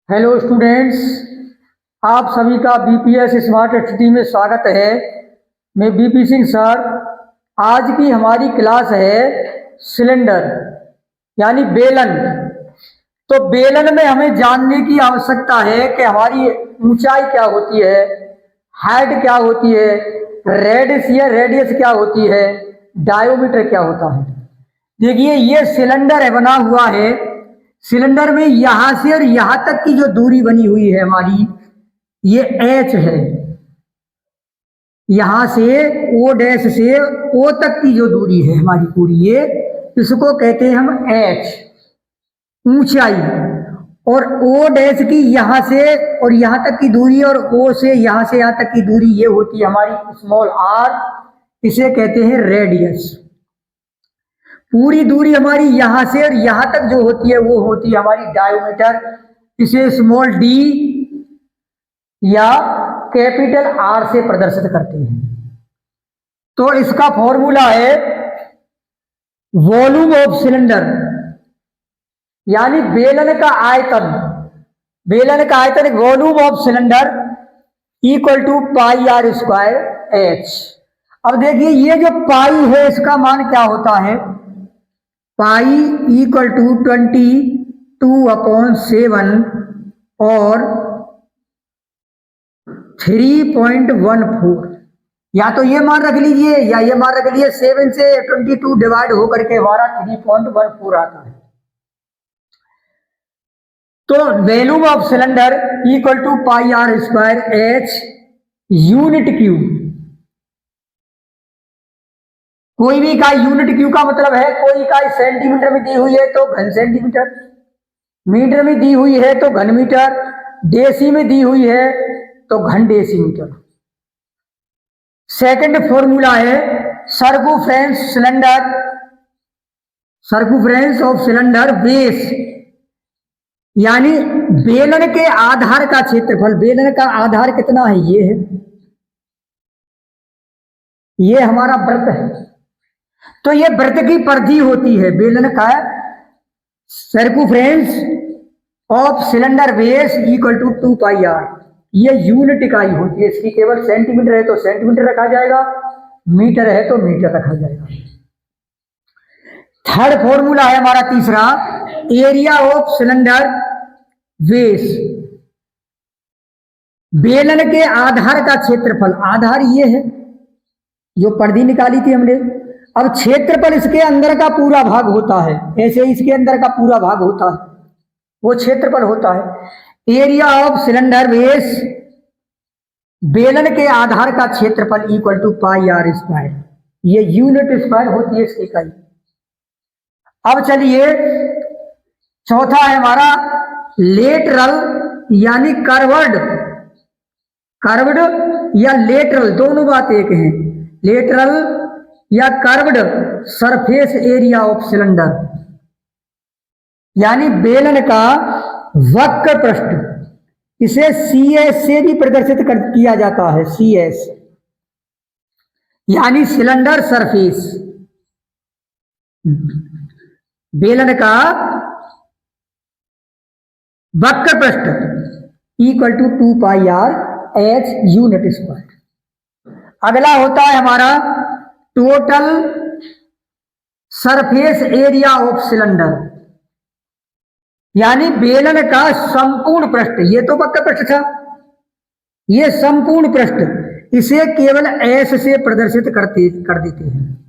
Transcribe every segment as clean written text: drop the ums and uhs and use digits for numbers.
Hello students, आप सभी का बीपीएस स्मार्ट स्टडी में स्वागत है। मैं बीपी सिंह सर। आज की हमारी क्लास है सिलेंडर यानी बेलन। तो बेलन में हमें जानने की आवश्यकता है कि हमारी ऊंचाई क्या होती है, हाइट क्या होती है, रेडियस क्या होती है, डायोमीटर क्या होता है। देखिए ये सिलेंडर है, बना हुआ है। सिलेंडर में यहां से और यहां तक की जो दूरी बनी हुई है हमारी, ये एच है। यहां से ओ डैश से ओ तक की जो दूरी है हमारी पूरी, ये इसको कहते हैं हम एच, ऊंचाई। और ओ डैश की यहां से और यहां तक की दूरी, और ओ से यहां तक की दूरी, ये होती है हमारी स्मॉल आर। इसे कहते हैं रेडियस। पूरी दूरी हमारी यहां से और यहां तक जो होती है वो होती है हमारी डायोमीटर। इसे स्मॉल डी या कैपिटल आर से प्रदर्शित करते हैं। तो इसका फॉर्मूला है वॉल्यूम ऑफ सिलेंडर, यानी बेलन का आयतन। बेलन का आयतन volume of cylinder equal to pi r square h. अब देखिए ये जो पाई है इसका मान क्या होता है। पाई इक्वल टू 22/7 और 3.14। या तो ये मान रख लीजिए या ये मान रख लीजिए। 7 से 22 डिवाइड होकर के हमारा 3.14 आता है। तो volume of cylinder equal to pi r square h unit cube. कोई भी इकाई यूनिट क्यू का मतलब है कोई इकाई सेंटीमीटर में दी हुई है तो घन सेंटीमीटर, मीटर में दी हुई है तो घन मीटर, डेसी में दी हुई है तो घन डेसीमीटर। सेकंड फॉर्मूला है सर्कुम्फ्रेंस सिलेंडर, सर्कुम्फ्रेंस ऑफ सिलेंडर बेस, यानी बेलन के आधार का क्षेत्रफल। बेलन का आधार कितना है, ये है, ये हमारा वृत्त है। तो ये वृत्त की परिधि होती है बेलन का। Circumference of cylinder base equal to 2 pi r. ये यूनिट इकाई होती है इसकी। केवल सेंटीमीटर है तो सेंटीमीटर रखा जाएगा, मीटर है तो मीटर रखा जाएगा। थर्ड फॉर्मूला है हमारा तीसरा, एरिया ऑफ सिलेंडर बेस। बेलन के आधार का क्षेत्रफल, आधार ये है जो परिधि निकाली थी हमने। अब क्षेत्रफल इसके अंदर का पूरा भाग होता है, ऐसे इसके अंदर का पूरा भाग होता है, वो क्षेत्रफल होता है। एरिया ऑफ सिलेंडर बेस, बेलन के आधार का क्षेत्रफल equal to pi r square. ये यूनिट स्क्वायर होती है इसकी इकाई। अब चलिए चौथा है हमारा लेटरल यानी कर्व्ड। कर्व्ड या लेटरल दोनों बात एक है। लेटरल या curved surface area of cylinder, यानी बेलन का वक्र पृष्ठ। इसे CS से भी प्रदर्शित किया जाता है, CS यानी सिलेंडर सरफेस। बेलन का वक्र पृष्ठ equal to 2 pi r h unit square. अगला होता है हमारा total surface area of cylinder, यानी बेलन का संपूर्ण पृष्ठ। ये तो वक्र पृष्ठ था, ये संपूर्ण पृष्ठ। इसे केवल एस से प्रदर्शित कर देते हैं।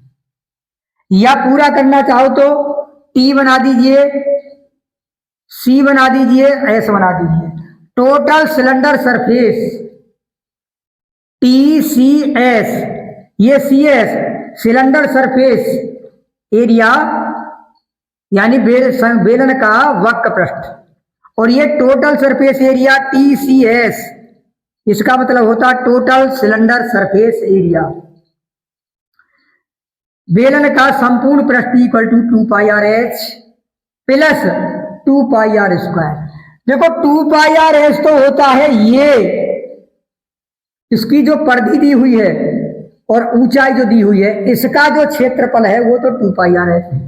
या पूरा करना चाहो तो टी बना दीजिए, सी बना दीजिए, एस बना दीजिए। टोटल सिलेंडर सरफेस TCS, ये CS सिलेंडर सरफेस एरिया यानी बेलन का वक्र पृष्ठ, और ये टोटल सरफेस एरिया TCS, इसका मतलब होता है टोटल सिलेंडर सरफेस एरिया। बेलन का संपूर्ण पृष्ठ equal to 2 pi r h plus 2 pi r square. देखो 2 पाई आर एच तो होता है ये, इसकी जो परिधि दी हुई है और ऊंचाई जो दी हुई है, इसका जो क्षेत्रफल है वो तो 2 पाई आर एच है।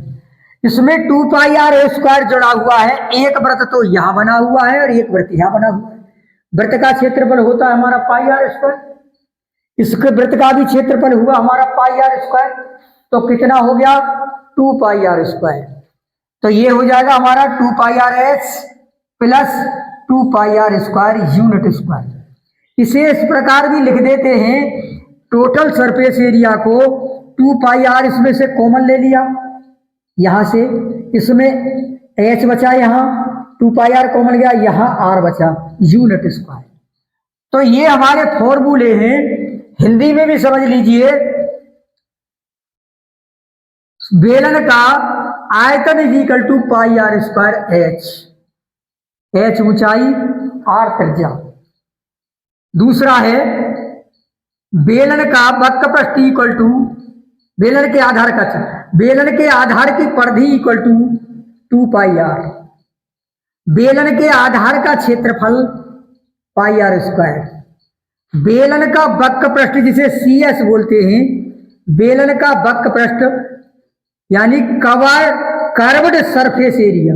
इसमें 2πr² जुड़ा हुआ है। एक वृत्त तो यहां बना हुआ है और एक वृत्त यहां बना हुआ है। वृत्त का क्षेत्रफल होता है हमारा πr²। इसके वृत्त का भी क्षेत्रफल हुआ हमारा πr²। तो कितना हो गया 2πr²। तो ये हो जाएगा हमारा 2πrh plus 2πr² unit square. इसे इस प्रकार भी लिख देते हैं, टोटल सरफेस एरिया को 2πr इसमें से कॉमन ले लिया, यहां से इसमें h बचा, यहां 2πr कॉमन गया, यहां r बचा यूनिट स्क्वायर। तो ये हमारे फॉर्मूले हैं। हिंदी में भी समझ लीजिए, बेलन का आयतन is equal to πr² h ऊंचाई r त्रिज्या। दूसरा है बेलन का वक्र पृष्ठ इक्वल टू बेलन के आधार का बेलन के आधार की परिधि इक्वल टू 2πr, बेलन के आधार का क्षेत्रफल πr², बेलन का वक्र पृष्ठ जिसे CS बोलते हैं, बेलन का वक्र पृष्ठ यानी कर्व्ड सरफेस एरिया,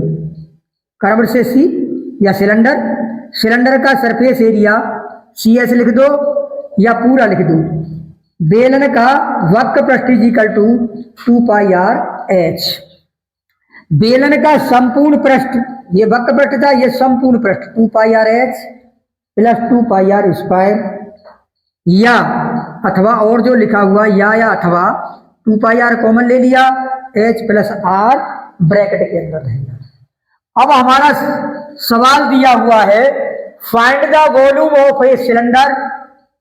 कर्व्ड से C या सिलेंडर, सिलेंडर का सरफेस एरिया CS लिख दो या पूरा लिख दो। बेलन का वक्र पृष्ठ इज इक्वल टू 2πrh, बेलन का संपूर्ण पृष्ठ, ये वक्र पृष्ठ था, ये संपूर्ण पृष्ठ 2πrh प्लस 2πr², या अथवा और जो लिखा हुआ या अथवा 2πr कॉमन ले लिया, h प्लस r ब्रैकेट के अंदर रहेगा। अब हमारा सवाल दिया हुआ है, find the volume of a cylinder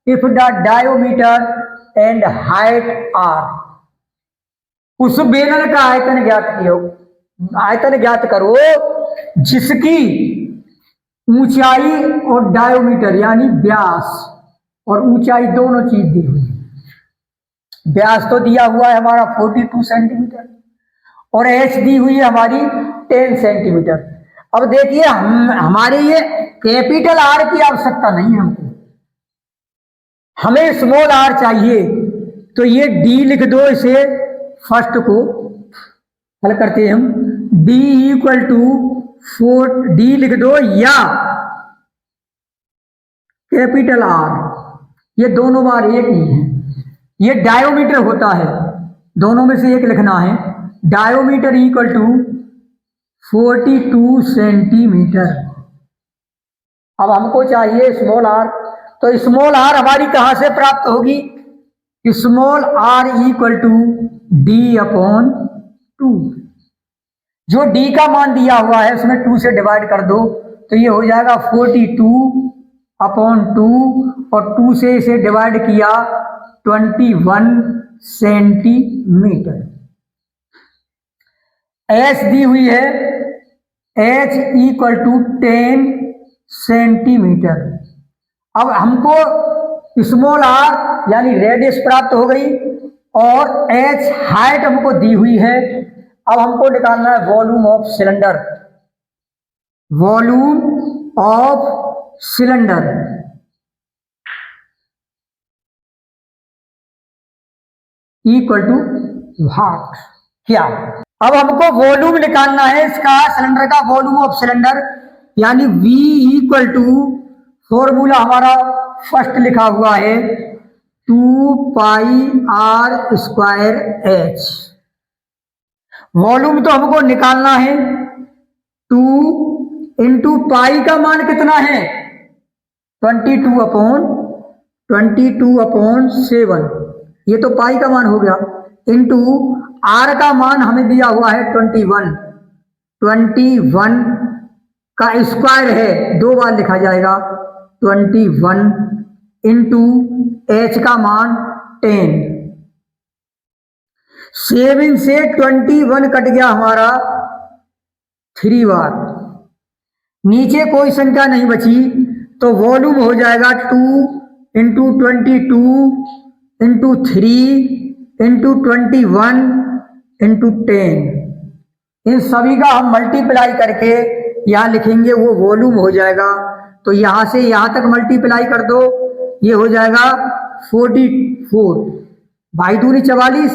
if the diameter and height are. उस बेलन का आयतन ज्ञात किया, आयतन ज्ञात करो जिसकी ऊंचाई और डायोमीटर यानी व्यास और ऊंचाई दोनों चीज दी हुई है। व्यास तो दिया हुआ है हमारा 42 सेंटीमीटर और h दी हुई है हमारी 10 सेंटीमीटर। अब देखिए हमारे ये कैपिटल R की आवश्यकता नहीं है हमको, हमें स्मॉल r चाहिए। तो ये d लिख दो, इसे फर्स्ट को हल करते हैं हम, d इक्वल टू 4d लिख दो या कैपिटल R, ये दोनों बार एक ही है। ये डायोमीटर होता है, दोनों में से एक लिखना है। Diameter equal to 42 centimetre. अब हमको चाहिए स्मॉल r, तो स्मॉल r हमारी कहां से प्राप्त होगी? Small r equal to d/2। जो d का मान दिया हुआ है उसमें 2 से डिवाइड कर दो, तो ये हो जाएगा 42/2 और 2 से इसे डिवाइड किया 21 सेंटीमीटर। h दी हुई है, h इक्वल टू 10 सेंटीमीटर। अब हमको स्मॉल r यानी रेडियस प्राप्त हो गई और h हाइट हमको दी हुई है। अब हमको निकालना है volume of cylinder, volume of cylinder equal to what, क्या? अब हमको वॉल्यूम निकालना है इसका, सिलेंडर का वॉल्यूम ऑफ सिलेंडर यानी V इक्वल टू, फॉर्मूला हमारा फर्स्ट लिखा हुआ है 2πr²h। वॉल्यूम तो हमको निकालना है 2 इंटू पाई का मान कितना है 22/7, ये तो पाई का मान हो गया, इंटू आर का मान हमें दिया हुआ है 21 का स्क्वायर है, 2 बार लिखा जाएगा 21 इंटू एच का मान 10। 7 से 21 कट गया हमारा 3 बार, नीचे कोई संख्या नहीं बची, तो वॉल्यूम हो जाएगा 2 इंटू 22 इंटू 3 इंटू 21 इंटू 10। इन सभी का हम मल्टीप्लाई करके यहाँ लिखेंगे, वो वॉल्यूम हो जाएगा। तो यहाँ से यहाँ तक मल्टीप्लाई कर दो, ये हो जाएगा 44, भाई दूनी 44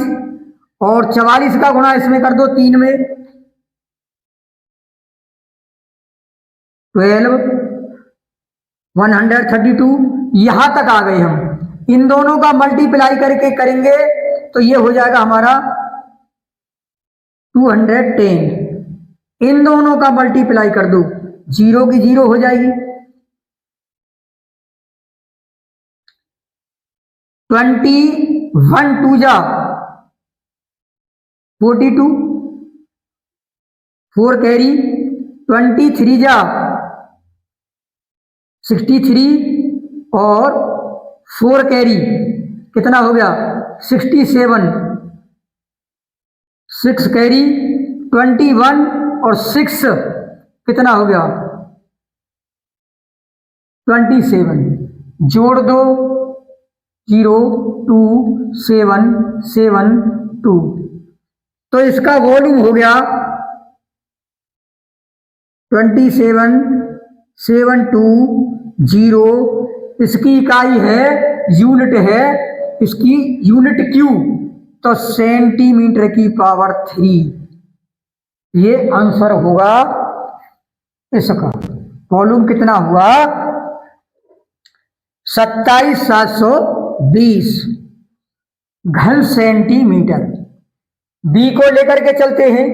और 44 का गुणा इसमें कर दो 3 में, 12, 132, यहां तक आ गए हम। इन दोनों का मल्टीप्लाई करके करेंगे तो ये हो जाएगा हमारा 210। इन दोनों का मल्टीप्लाई कर दो, जीरो की जीरो हो जाएगी। 21 2 जा 42, 4 कैरी, 23 जा 63 और 4 कैरी कितना हो गया 67, 6 कैरी 21 और 6 कितना हो गया 27। जोड़ दो 0 2 7 7 2, तो इसका वॉल्यूम हो गया 27720। इसकी इकाई है, यूनिट है, इसकी यूनिट क्यू, तो सेंटीमीटर की पावर 3। ये आंसर होगा इसका। वॉल्यूम कितना हुआ 27720 घन सेंटीमीटर। बी को लेकर के चलते हैं।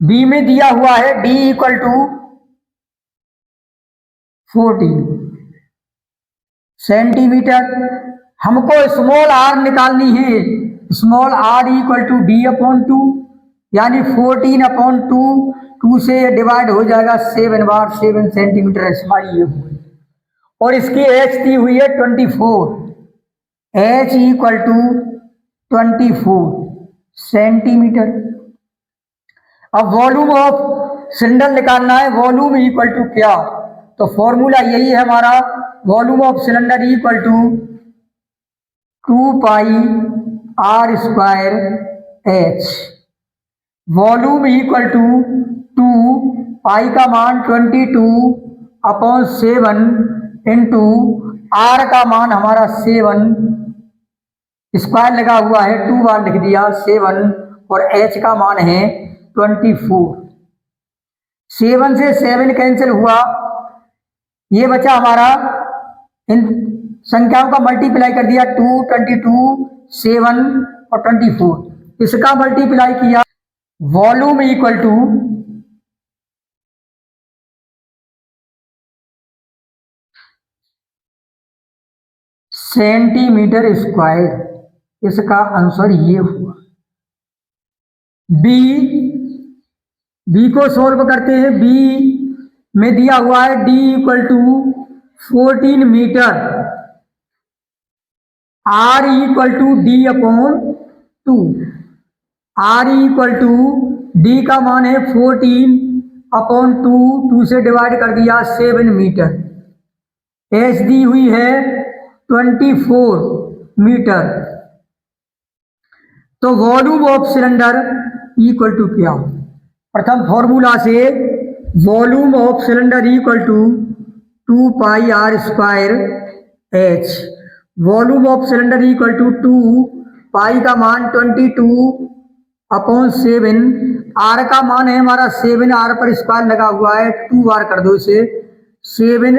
बी में दिया हुआ है D इक्वल टू 14 सेंटीमीटर। हमको स्मॉल r निकालनी है। Small r equal to D/2, यानी 14/2, 2 से डिवाइड हो जाएगा 7 बार 7 सेंटीमीटर हमारी ये हुई। और इसकी h दी हुई है 24, h इक्वल टू 24 सेंटीमीटर। अब वॉल्यूम ऑफ सिलेंडर निकालना है। वॉल्यूम इक्वल टू क्या, तो फॉर्मूला यही है हमारा, volume of cylinder equal to 2 pi r square h। Volume equal to 2 pi का मान 22/7 इंटू r का मान हमारा 7, स्क्वायर लगा हुआ है 2 बार लिख दिया 7, और h का मान है 24। 7 से 7 कैंसिल हुआ, ये बचा हमारा, इन संख्याओं का मल्टीप्लाई कर दिया 2, 22, 7 और 24। इसका मल्टीप्लाई किया, volume equal two centimetre square. इसका आंसर ये हुआ। बी को सॉल्व करते हैं। बी में दिया हुआ है D equal to 14 metre, R equal to D/2, R equal to D का मान है 14/2, 2 से डिवाइड कर दिया 7 मीटर, H दी हुई है 24 मीटर। तो volume of cylinder equal to क्या, प्रथम फॉर्मूला से volume of cylinder equal to 2 pi r square h। Volume of cylinder equal to 2 pi का मान 22/7, r का मान है हमारा 7, r पर स्क्वायर लगा हुआ है 2 बार कर दो इसे, 7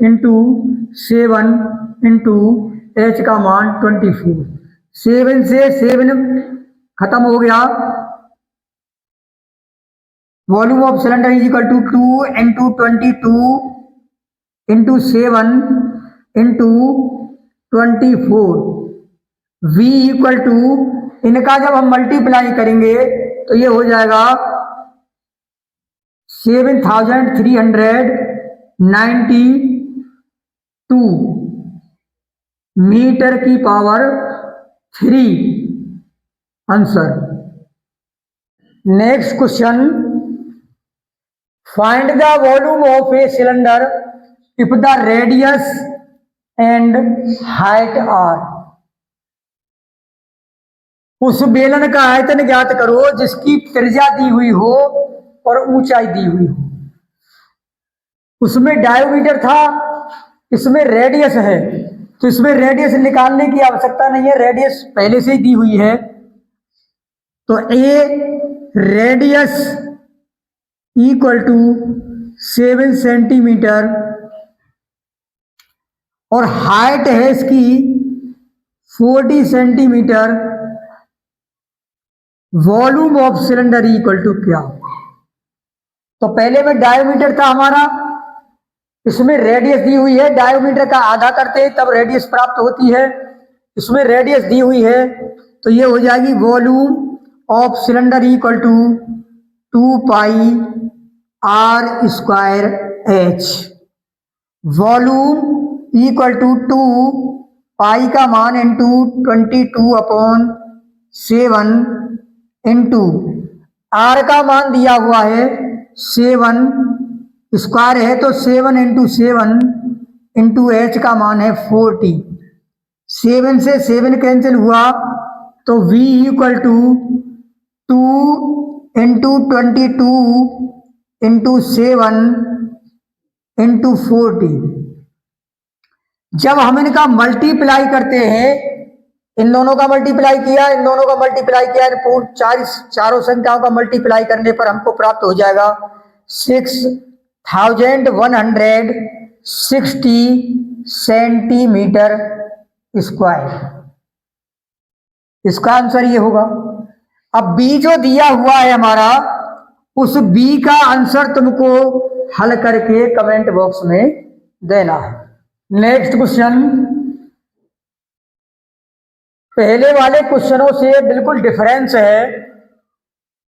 इंटू 7 इंटू h का मान 24। 7 से 7 खत्म हो गया। Volume of cylinder is equal to 2 into 22 into 7 into 24। V equal to, इनका जब हम मल्टीप्लाई करेंगे तो ये हो जाएगा 7392 मीटर की power 3 answer. Next question, find the volume of a cylinder if the radius and height are. उस बेलन का आयतन ज्ञात करो जिसकी त्रिज्या दी हुई हो और ऊंचाई दी हुई हो। उसमें डायोमीटर था, इसमें रेडियस है, तो इसमें रेडियस निकालने की आवश्यकता नहीं है, रेडियस पहले से ही दी हुई है। तो a radius equal to 7 centimetre और हाइट है इसकी 40 centimetre, volume of cylinder equal to क्या होगा? तो पहले में डायोमीटर था हमारा, इसमें रेडियस दी हुई है, डायोमीटर का आधा करते हैं तब रेडियस प्राप्त होती है, इसमें रेडियस दी हुई है तो ये हो जाएगी volume of cylinder equal to 2 pi r square h. Volume equal to 2 pi का मान इंटू 22/7 इंटू आर का मान दिया हुआ है 7, स्क्वायर है तो 7 इंटू 7 इंटू एच का मान है 40। 7 से 7 कैंसिल हुआ तो v equal to 2 into 22 into 7 into 40। जब हम इनका मल्टीप्लाई करते हैं, इन दोनों का मल्टीप्लाई किया, इन दोनों का मल्टीप्लाई किया, चारों संख्याओं का मल्टीप्लाई करने पर हमको प्राप्त हो जाएगा 6160 सेंटीमीटर स्क्वायर। इसका आंसर ये होगा। अब बी जो दिया हुआ है हमारा, उस बी का आंसर तुमको हल करके कमेंट बॉक्स में देना है। नेक्स्ट क्वेश्चन, पहले वाले क्वेश्चनों से बिल्कुल डिफरेंस है।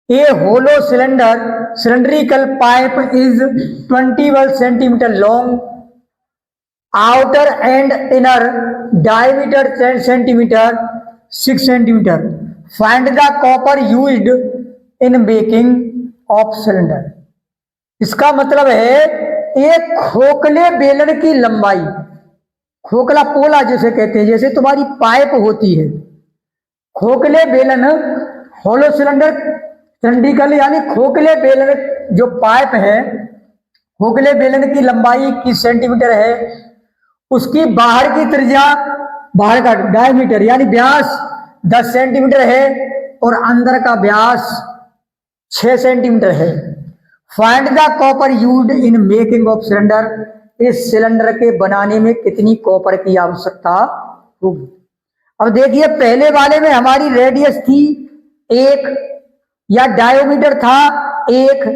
A hollow cylindrical pipe is 21 centimetre long, outer and inner diameter 10 centimetre 6 centimetre. Find the copper used in making of cylinder. इसका मतलब है एक खोखले बेलन की लंबाई, खोखला पोला जिसे कहते हैं, जैसे तुम्हारी पाइप होती है, खोखले बेलन, होलो सिलेंड्रिकल यानी खोखले बेलन जो पाइप है, खोखले बेलन की लंबाई 21 सेंटीमीटर है, उसकी बाहर की त्रिज्या, बाहर का डायमीटर यानी व्यास 10 सेंटीमीटर है और अंदर का व्यास 6 सेंटीमीटर है। Find the copper used in making of cylinder. इस सिलेंडर के बनाने में कितनी कॉपर की आवश्यकता होगी? अब देखिए, पहले वाले में हमारी रेडियस थी 1 या डायोमीटर था 1,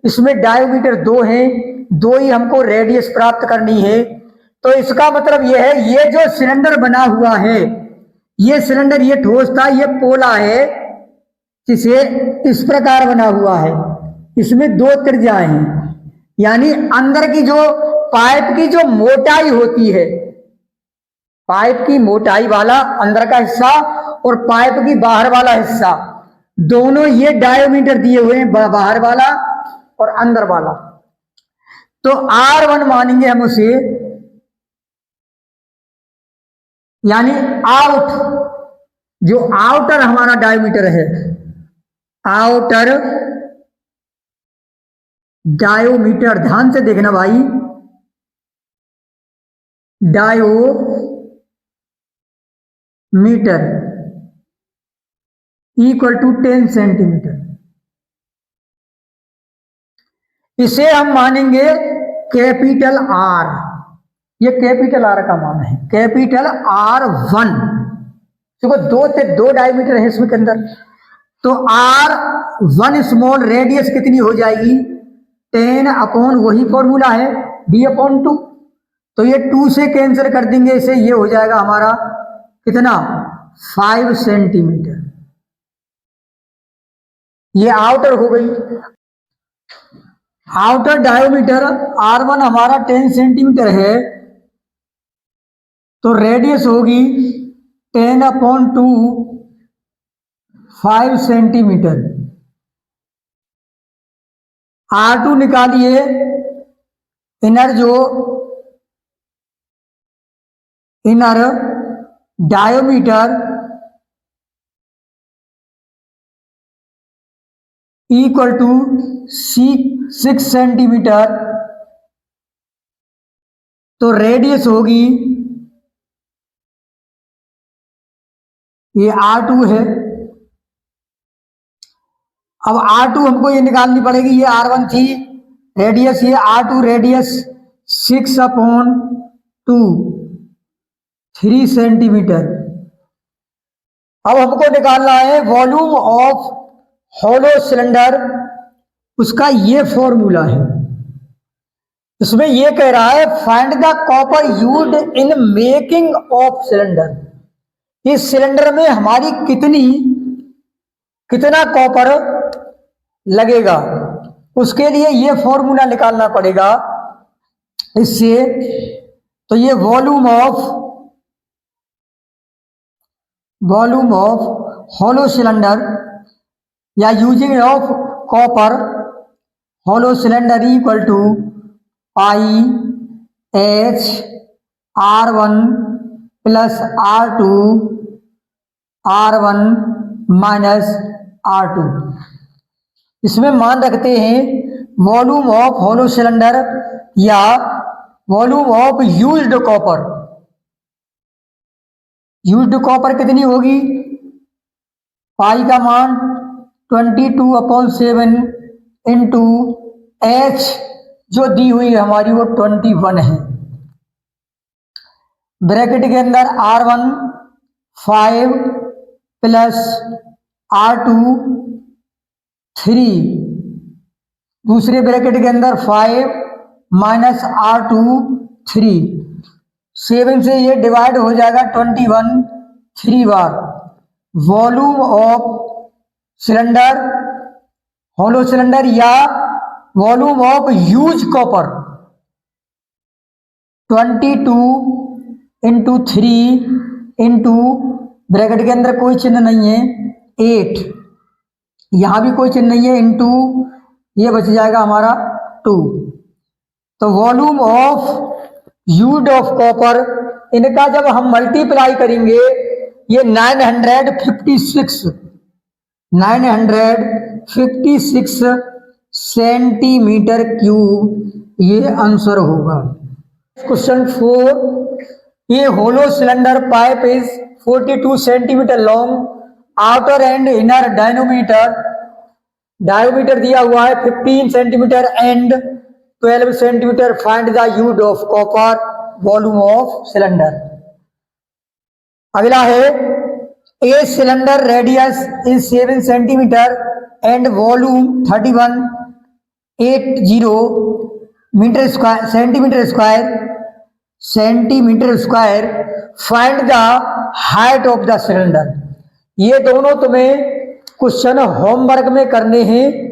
इसमें डायोमीटर 2 है, 2 ही हमको रेडियस प्राप्त करनी है। तो इसका मतलब यह है, ये जो सिलेंडर बना हुआ है, ये सिलेंडर, ये ठोस था, ये पोला है जिसे इस प्रकार बना हुआ है, इसमें 2 त्रिज्याएं हैं, यानी अंदर की जो पाइप की जो मोटाई होती है, पाइप की मोटाई वाला अंदर का हिस्सा और पाइप की बाहर वाला हिस्सा, दोनों ये डायोमीटर दिए हुए हैं, बाहर वाला और अंदर वाला। तो R1 मानेंगे हम उसे, यानी आउट, जो आउटर हमारा डायोमीटर है, आउटर डायोमीटर, ध्यान से देखना भाई, डायोमीटर इक्वल टू 10 सेंटीमीटर। इसे हम मानेंगे कैपिटल आर, ये कैपिटल आर का मान है, कैपिटल R1। देखो 2 डायमीटर है इसमें के अंदर, तो R1 स्मॉल, रेडियस कितनी हो जाएगी 10 अपॉन, वही फॉर्मूला है D/2, तो ये 2 से कैंसिल कर देंगे इसे, ये हो जाएगा हमारा कितना 5 सेंटीमीटर। ये आउटर हो गई, आउटर डायोमीटर R1 हमारा 10 सेंटीमीटर है, तो रेडियस होगी 10/2 5 सेंटीमीटर। R2 निकालिए, इनर जो इनर डायोमीटर इक्वल टू 6 सेंटीमीटर, तो रेडियस होगी, ये R2 है, अब R2 हमको ये निकालनी पड़ेगी, ये R1 थी रेडियस, ये R2 रेडियस 6/2 3 सेंटीमीटर। अब हमको निकालना है वॉल्यूम ऑफ हॉलो सिलेंडर, उसका ये फॉर्मूला है। इसमें ये कह रहा है find the copper used in making of cylinder. इस सिलेंडर में हमारी कितना कॉपर लगेगा, उसके लिए ये फॉर्मूला निकालना पड़ेगा इससे। तो ये वॉल्यूम ऑफ हॉलो सिलेंडर या using of copper hollow cylinder equal to pi h R1 plus R2 R1 minus R2। इसमें मान रखते हैं वॉल्यूम ऑफ हॉलो सिलेंडर या volume of used copper. Used copper कितनी होगी, पाई का मान 22/7 इंटू एच जो दी हुई है हमारी वो 21 है। ब्रैकेट के अंदर R1 5 प्लस R2 3, दूसरे ब्रैकेट के अंदर 5 माइनस R2 3, 7 से ये डिवाइड हो जाएगा 21 3 बार। Volume of cylinder hollow cylinder या volume of use copper 22 into 3 into bracket के अंदर कोई चिन्ह नहीं है 8, यहां भी कोई चिन्ह नहीं है, इंटू ये बच जाएगा हमारा 2। तो volume of use of copper, इनका जब हम मल्टीप्लाई करेंगे ये 956 सेंटीमीटर क्यूब ये आंसर होगा। क्वेश्चन 4, ये hollow cylinder pipe is 42 centimetre long, outer and inner diameter दिया हुआ है 15 centimetre and 12 centimetre. Find the use of copper volume of cylinder. अगला है a cylinder radius is 7 centimetre and volume 3180 centimetre square. Find the height of the cylinder. ये दोनों तुम्हें question homework में करने हैं।